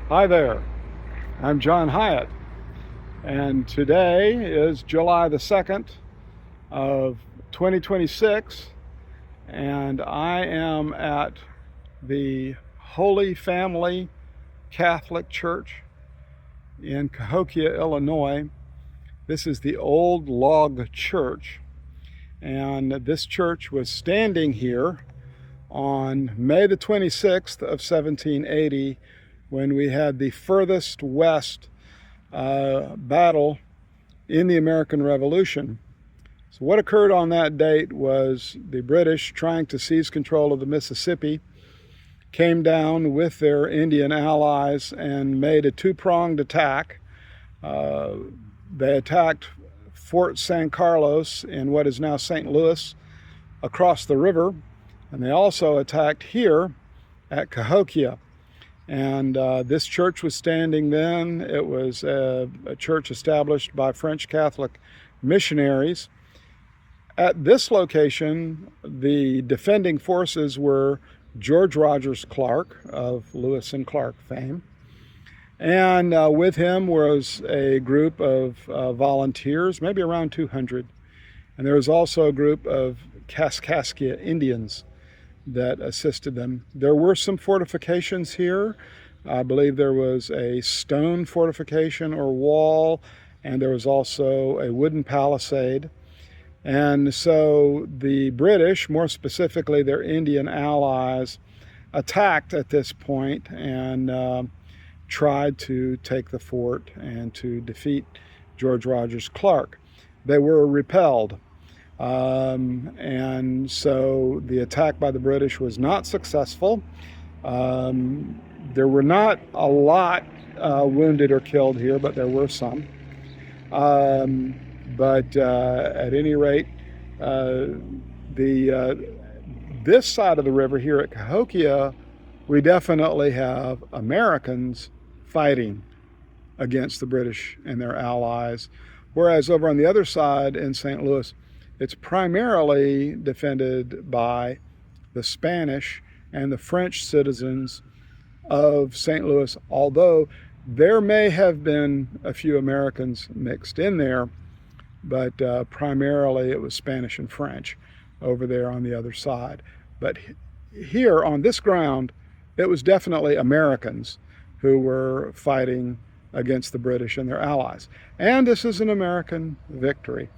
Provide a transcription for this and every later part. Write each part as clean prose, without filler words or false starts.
Hi there, I'm John Hyatt, and today is July the 2nd of 2026, and I am at the Holy Family Catholic Church in Cahokia, Illinois. This is the old log church, and this church was standing here on May the 26th of 1780 when we had the furthest west battle in the American Revolution. So what occurred on that date was the British, trying to seize control of the Mississippi, came down with their Indian allies and made a two-pronged attack. They attacked Fort San Carlos in what is now St. Louis across the river, and they also attacked here at Cahokia. And this church was standing then. It was a church established by French Catholic missionaries. At this location, the defending forces were George Rogers Clark of Lewis and Clark fame. And with him was a group of volunteers, maybe around 200. And there was also a group of Kaskaskia Indians that assisted them. There were some fortifications here. I believe there was a stone fortification or wall, and there was also a wooden palisade. And so the British, more specifically their Indian allies, attacked at this point and tried to take the fort and to defeat George Rogers Clark. They were repelled. And so the attack by the British was not successful. There were not a lot wounded or killed here, but there were some. But at any rate, this side of the river here at Cahokia, we definitely have Americans fighting against the British and their allies, whereas over on the other side in St. Louis, it's primarily defended by the Spanish and the French citizens of St. Louis, although there may have been a few Americans mixed in there, but primarily it was Spanish and French over there on the other side. But here on this ground, it was definitely Americans who were fighting against the British and their allies. And this is an American victory.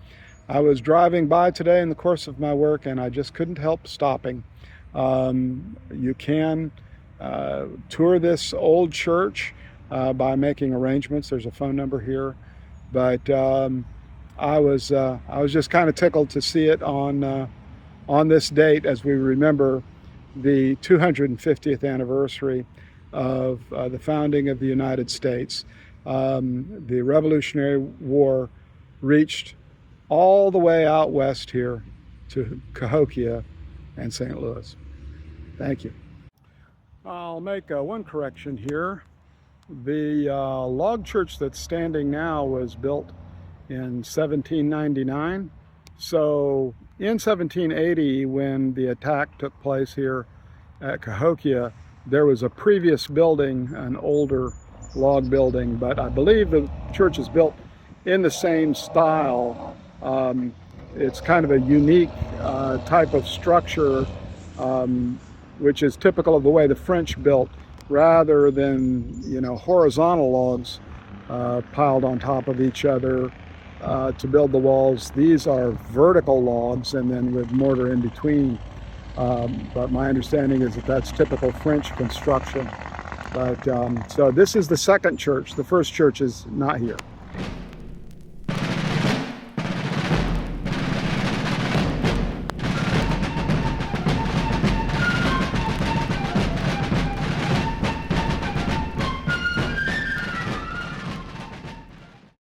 I was driving by today in the course of my work, and I just couldn't help stopping. You can tour this old church by making arrangements. There's a phone number here, but I was just kind of tickled to see it on this date as we remember the 250th anniversary of the founding of the United States. The Revolutionary War reached all the way out west here to Cahokia and St. Louis. Thank you. I'll make one correction here. The log church that's standing now was built in 1799. So in 1780, when the attack took place here at Cahokia, there was a previous building, an older log building, but I believe the church is built in the same style. It's kind of a unique type of structure, which is typical of the way the French built, rather than horizontal logs piled on top of each other to build the walls. These are vertical logs, and then with mortar in between. But my understanding is that that's typical French construction. But so this is the second church. The first church is not here.